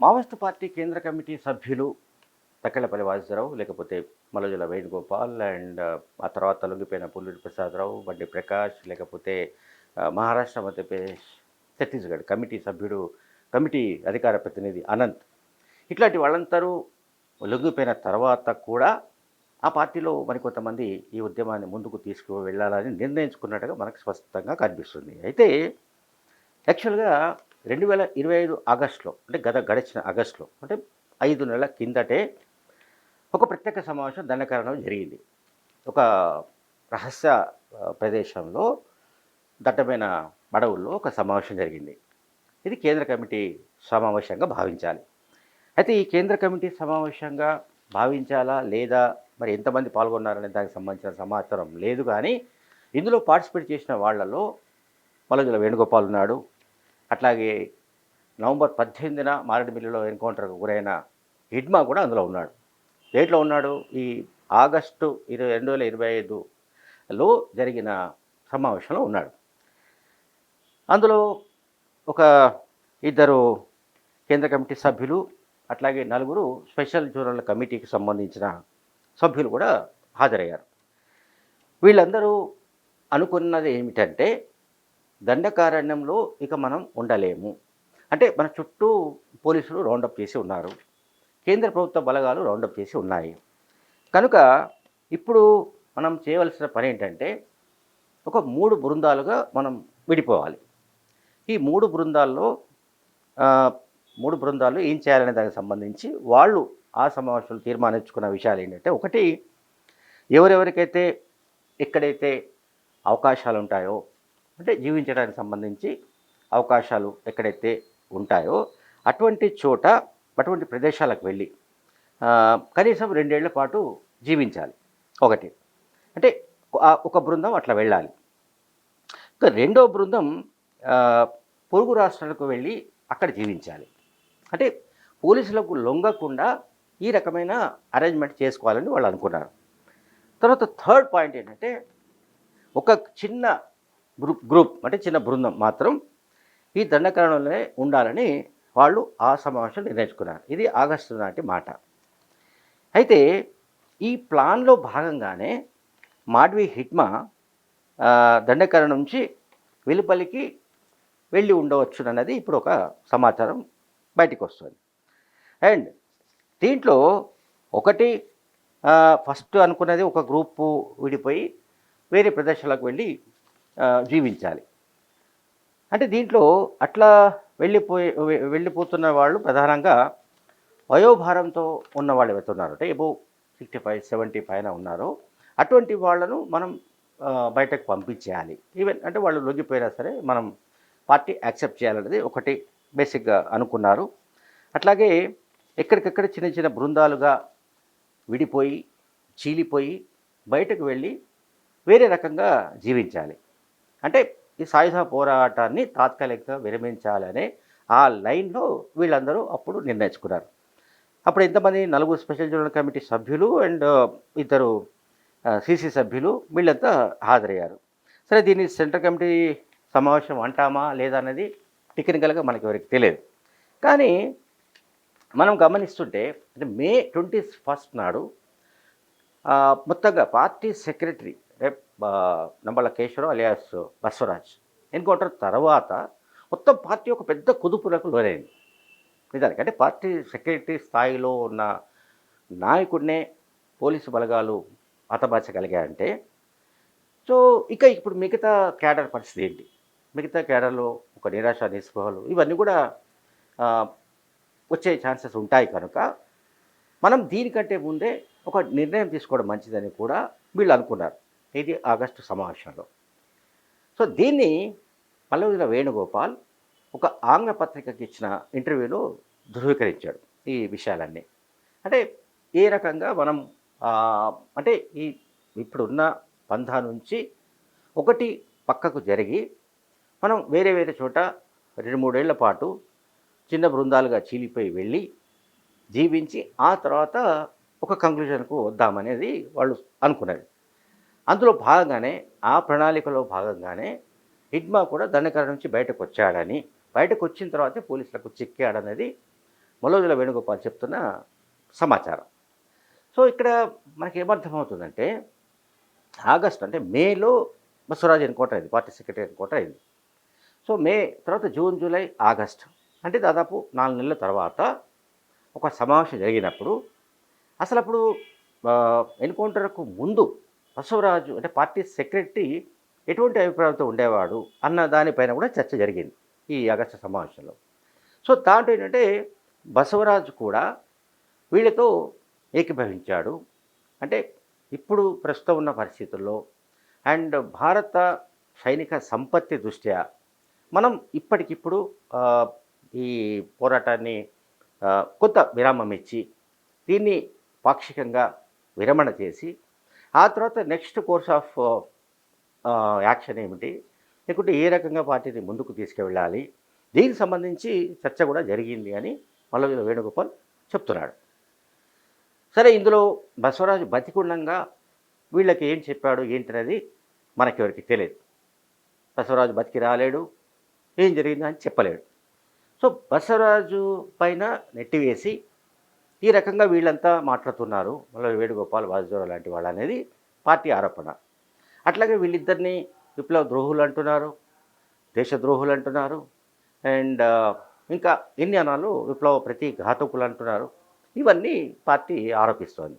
Maoist party కేంద్ర committee సభ్యులు తక్కెళ్ళపల్లి వాసుదేవరావు, లేకపోతే మల్లజల వేణుగోపాల్ అండ్ ఆ తర్వాత లొంగిపోయిన పుల్లూరి ప్రసాదరావు, బండి ప్రకాష్, లేకపోతే మహారాష్ట్ర, మధ్యప్రదేశ్, ఛత్తీస్గఢ్ కమిటీ సభ్యుడు, కమిటీ అధికార ప్రతినిధి అనంత్, ఇట్లాంటి వాళ్ళందరూ లొంగిపోయిన తర్వాత కూడా ఆ పార్టీలో మరికొంతమంది ఈ ఉద్యమాన్ని ముందుకు తీసుకువెళ్ళాలని నిర్ణయించుకున్నట్టుగా మనకు స్పష్టంగా కనిపిస్తుంది. అయితే యాక్చువల్గా 2025 ఆగస్టులో, అంటే గడిచిన ఆగస్టులో, అంటే 5 నెలల కిందటే ఒక ప్రత్యేక సమావేశం దండకారణం జరిగింది. ఒక రహస్య ప్రదేశంలో, దట్టమైన అడవుల్లో ఒక సమావేశం జరిగింది. ఇది కేంద్ర కమిటీ సమావేశంగా భావించాలి. అయితే ఈ కేంద్ర కమిటీ సమావేశంగా భావించాలా లేదా, మరి ఎంతమంది పాల్గొన్నారనే దానికి సంబంధించిన సమాచారం లేదు. కానీ ఇందులో పార్టిసిపేట్ చేసిన వాళ్ళలో మల్లజల వేణుగోపాల్ ఉన్నాడు. అట్లాగే నవంబర్ 18న మారేడుమిల్లిలో ఎన్కౌంటర్కు గురైన హిడ్మా కూడా అందులో ఉన్నాడు. దేంట్లో ఉన్నాడు? ఈ ఆగస్టు 2025లో జరిగిన సమావేశంలో ఉన్నాడు. అందులో ఒక ఇద్దరు కేంద్ర కమిటీ సభ్యులు, అట్లాగే 4 స్పెషల్ జోనల్ కమిటీకి సంబంధించిన సభ్యులు కూడా హాజరయ్యారు. వీళ్ళందరూ అనుకున్నది ఏమిటంటే, దండకారణ్యంలో ఇక మనం ఉండలేము. అంటే మన చుట్టూ పోలీసులు రౌండప్ చేసి ఉన్నారు, కేంద్ర ప్రభుత్వ బలగాలు రౌండప్ చేసి ఉన్నాయి. కనుక ఇప్పుడు మనం చేయవలసిన పని ఏంటంటే, ఒక 3 బృందాలుగా మనం విడిపోవాలి. ఈ 3 బృందాల్లో 3 బృందాలు ఏం చేయాలనే దానికి సంబంధించి వాళ్ళు ఆ సమావేశంలో తీర్మానించుకున్న విషయాలు ఏంటంటే, ఒకటి, ఎవరెవరికైతే ఎక్కడైతే అవకాశాలు ఉంటాయో, అంటే జీవించడానికి సంబంధించి అవకాశాలు ఎక్కడైతే ఉంటాయో అటువంటి చోట, అటువంటి ప్రదేశాలకు వెళ్ళి కనీసం 2 ఏళ్ల పాటు జీవించాలి. ఒకటి అంటే ఒక బృందం అట్లా వెళ్ళాలి. ఇంకా రెండో బృందం పొరుగు రాష్ట్రాలకు వెళ్ళి అక్కడ జీవించాలి. అంటే పోలీసులకు లొంగకుండా ఈ రకమైన అరేంజ్మెంట్ చేసుకోవాలని వాళ్ళు అనుకున్నారు. తర్వాత థర్డ్ పాయింట్ ఏంటంటే, ఒక చిన్న గ్రూప్ అంటే చిన్న బృందం మాత్రం ఈ దండకారణంలోనే ఉండాలని వాళ్ళు ఆ సమావేశం నిర్ణయించుకున్నారు. ఇది ఆగస్టు నాటి మాట. అయితే ఈ ప్లాన్లో భాగంగానే మాడ్వి హిడ్మా దండకారణం నుంచి వెలుపలికి వెళ్ళి ఉండవచ్చు అన్నది ఇప్పుడు ఒక సమాచారం బయటికి వస్తుంది. అండ్ దీంట్లో ఒకటి, ఫస్ట్ అనుకున్నది ఒక గ్రూపు విడిపోయి వేరే ప్రదేశాలకు వెళ్ళి జీవించాలి. అంటే దీంట్లో అట్లా వెళ్ళిపోతున్న వాళ్ళు ప్రధానంగా వయోభారంతో ఉన్న వాళ్ళు ఎవరైతే ఉన్నారో, అంటే ఎబో 65, 70 పైన ఉన్నారో అటువంటి వాళ్ళను మనం బయటకు పంపించేయాలి. ఈవెన్ అంటే వాళ్ళు లొంగిపోయినా సరే మనం పార్టీ యాక్సెప్ట్ చేయాలనేది ఒకటి బేసిక్గా అనుకున్నారు. అట్లాగే ఎక్కడికక్కడ చిన్న చిన్న బృందాలుగా విడిపోయి, చీలిపోయి బయటకు వెళ్ళి వేరే రకంగా జీవించాలి. అంటే ఈ సాయుధ పోరాటాన్ని తాత్కాలికంగా విరమించాలనే ఆ లైన్లో వీళ్ళందరూ అప్పుడు నిర్ణయించుకున్నారు. అప్పుడు ఎంతమంది? 4 స్పెషల్ జోనల్ కమిటీ సభ్యులు అండ్ 2 సీసీ సభ్యులు, వీళ్ళంతా హాజరయ్యారు. సరే, దీన్ని సెంట్రల్ కమిటీ సమావేశం అంటామా లేదా అనేది టెక్నికల్గా మనకి ఎవరికి తెలియదు. కానీ మనం గమనిస్తుంటే, అంటే మే 21 నాడు మొత్తంగా party secretary Nambala Keshavarao alias Basavaraj encounter తర్వాత మొత్తం పార్టీ ఒక పెద్ద కుదుపులకు లోనైంది. నిజానికి అంటే పార్టీ సెక్రటరీ స్థాయిలో ఉన్న నాయకుడినే పోలీసు బలగాలు హతమార్చగలిగాయంటే, సో ఇక ఇప్పుడు మిగతా క్యాడర్ పరిస్థితి ఏంటి? మిగతా క్యాడర్లో ఒక నిరాశ, నిస్పృహలు ఇవన్నీ కూడా వచ్చే ఛాన్సెస్ ఉంటాయి. కనుక మనం దీనికంటే ముందే ఒక నిర్ణయం తీసుకోవడం మంచిదని కూడా వీళ్ళు అనుకున్నారు. ఇది ఆగస్టు సమావేశంలో. సో దీన్ని మల్లజల వేణుగోపాల్ ఒక ఆంగ్ల పత్రికకి ఇచ్చిన ఇంటర్వ్యూలో ధృవీకరించాడు ఈ విషయాలన్నీ. అంటే ఏ రకంగా మనం అంటే ఈ ఇప్పుడున్న పంథా నుంచి ఒకటి పక్కకు జరిగి మనం వేరే వేరే చోట 2-3 ఏళ్ల పాటు చిన్న బృందాలుగా చీలిపోయి వెళ్ళి జీవించి ఆ తర్వాత ఒక కంక్లూజన్కు వద్దామనేది వాళ్ళు అనుకున్నది. అందులో భాగంగానే, ఆ ప్రణాళికలో భాగంగానే హిడ్మా కూడా దండకారణం నుంచి బయటకు వచ్చాడని, బయటకు వచ్చిన తర్వాతే పోలీసులకు చిక్కాడనేది మల్లోజుల వేణుగోపాల్ చెప్తున్న సమాచారం. సో ఇక్కడ మనకేమర్థమవుతుందంటే ఆగస్టు అంటే మేలో బసవరాజు ఎన్కౌంటర్ అయింది, పార్టీ సెక్రటరీ ఎన్కౌంటర్ అయింది. సో మే తర్వాత జూన్, జూలై, ఆగస్టు అంటే దాదాపు 4 నెలల తర్వాత ఒక సమావేశం జరిగినప్పుడు అసలప్పుడు ఎన్కౌంటర్కు ముందు బసవరాజు అంటే పార్టీ సెక్రటరీ ఎటువంటి అభిప్రాయంతో ఉండేవాడు అన్న దానిపైన కూడా చర్చ జరిగింది ఈ ఆగస్టు సమావేశంలో. సో దాంట్లో ఏంటంటే బసవరాజు కూడా వీళ్ళతో ఏకీభవించాడు. అంటే ఇప్పుడు ప్రస్తుతం ఉన్న పరిస్థితుల్లో అండ్ భారత సైనిక సంపత్తి దృష్ట్యా మనం ఇప్పటికిప్పుడు ఈ పోరాటాన్ని కొంత విరామం ఇచ్చి దీన్ని పాక్షికంగా విరమణ చేసి ఆ తర్వాత నెక్స్ట్ కోర్స్ ఆఫ్ యాక్షన్ ఏమిటి, లేకుంటే ఏ రకంగా పార్టీని ముందుకు తీసుకువెళ్ళాలి, దీనికి సంబంధించి చర్చ కూడా జరిగింది అని మల్లోజుల వేణుగోపాల్ చెప్తున్నాడు. సరే, ఇందులో బసవరాజు బతికుండంగా వీళ్ళకి ఏం చెప్పాడు ఏంటనేది మనకెవరికి తెలియదు. బసవరాజు బతికి రాలేడు, ఏం జరిగిందో అని చెప్పలేడు. సో బసవరాజు పైన నెట్టివేసి ఈ రకంగా వీళ్ళంతా మాట్లాడుతున్నారు, మళ్ళీ వేణుగోపాల్, వాసుదేవరావు లాంటి వాళ్ళు అనేది పార్టీ ఆరోపణ. అట్లాగే వీళ్ళిద్దరిని విప్లవ ద్రోహులు అంటున్నారు, దేశద్రోహులు అంటున్నారు, అండ్ ఇంకా ఎన్ని అనాలు విప్లవ ప్రతిఘాతకులు అంటున్నారు. ఇవన్నీ పార్టీ ఆరోపిస్తోంది.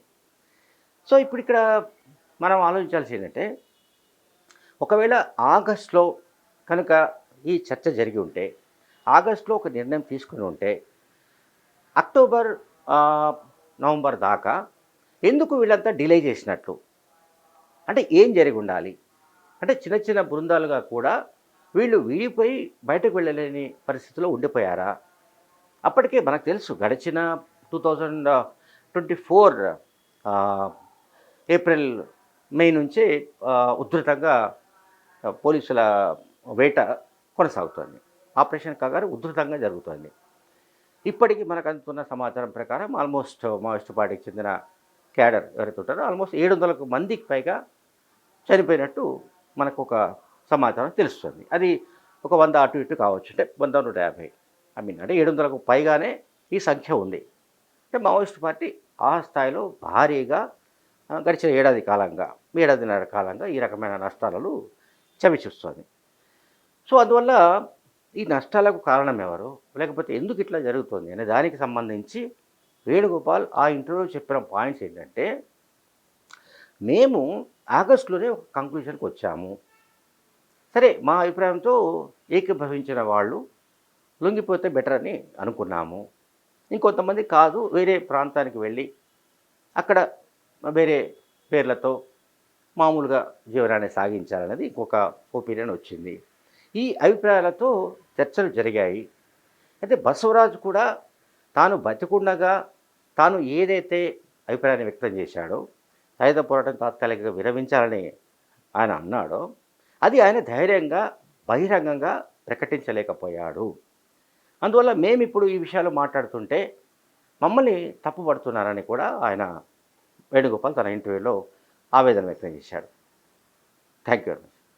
సో ఇప్పుడు ఇక్కడ మనం ఆలోచించాల్సి ఏంటంటే, ఒకవేళ ఆగస్టులో కనుక ఈ చర్చ జరిగి ఉంటే, ఆగస్టులో ఒక నిర్ణయం తీసుకుని ఉంటే, అక్టోబర్ నవంబర్ దాకా ఎందుకు వీళ్ళంతా డిలే చేసినట్లు? అంటే ఏం జరిగి ఉండాలి? అంటే చిన్న చిన్న బృందాలుగా కూడా వీళ్ళు విడిపోయి బయటకు వెళ్ళలేని పరిస్థితిలో ఉండిపోయారా? అప్పటికే మనకు తెలుసు, గడిచిన 2024 ఏప్రిల్ మే నుంచే ఉధృతంగా పోలీసుల వేట కొనసాగుతోంది. ఆపరేషన్ కగారు ఉధృతంగా జరుగుతోంది. ఇప్పటికీ మనకు అందుతున్న సమాచారం ప్రకారం ఆల్మోస్ట్ మావోయిస్టు పార్టీకి చెందిన క్యాడర్ ఎవరైతే ఉంటారో ఆల్మోస్ట్ 700 మందికి పైగా చనిపోయినట్టు మనకు ఒక సమాచారం తెలుస్తుంది. అది ఒక 100 అటు ఇటు కావచ్చు, అంటే 100, 150 అంటే 700కు పైగానే ఈ సంఖ్య ఉంది. అంటే మావోయిస్టు పార్టీ ఆ స్థాయిలో భారీగా గడిచిన ఏడాదిన్నర కాలంగా ఈ రకమైన నష్టాలను చవిచూస్తోంది. సో అందువల్ల ఈ నష్టాలకు కారణం ఎవరు, లేకపోతే ఎందుకు ఇట్లా జరుగుతుంది అనే దానికి సంబంధించి వేణుగోపాల్ ఆ ఇంటర్వ్యూలో చెప్పిన పాయింట్స్ ఏంటంటే, మేము ఆగస్టులోనే ఒక కంక్లూషన్కి వచ్చాము. సరే, మా అభిప్రాయంతో ఏకీభవించిన వాళ్ళు లొంగిపోతే బెటర్ అని అనుకున్నాము. ఇంకొంతమంది కాదు, వేరే ప్రాంతానికి వెళ్ళి అక్కడ వేరే పేర్లతో మామూలుగా జీవనాన్ని సాగించాలనేది ఇంకొక ఒపీనియన్ వచ్చింది. ఈ అభిప్రాయాలతో చర్చలు జరిగాయి. అయితే బసవరాజు కూడా తాను బతికుండగా తాను ఏదైతే అభిప్రాయాన్ని వ్యక్తం చేశాడో, సాయుధ పోరాటం తాత్కాలికంగా విరమించాలని ఆయన అన్నాడో, అది ఆయన ధైర్యంగా బహిరంగంగా ప్రకటించలేకపోయాడు. అందువల్ల మేమిప్పుడు ఈ విషయాలు మాట్లాడుతుంటే మమ్మల్ని తప్పుపడుతున్నారని కూడా ఆయన వేణుగోపాల్ తన ఇంటర్వ్యూలో ఆవేదన వ్యక్తం చేశాడు. Thank you very much.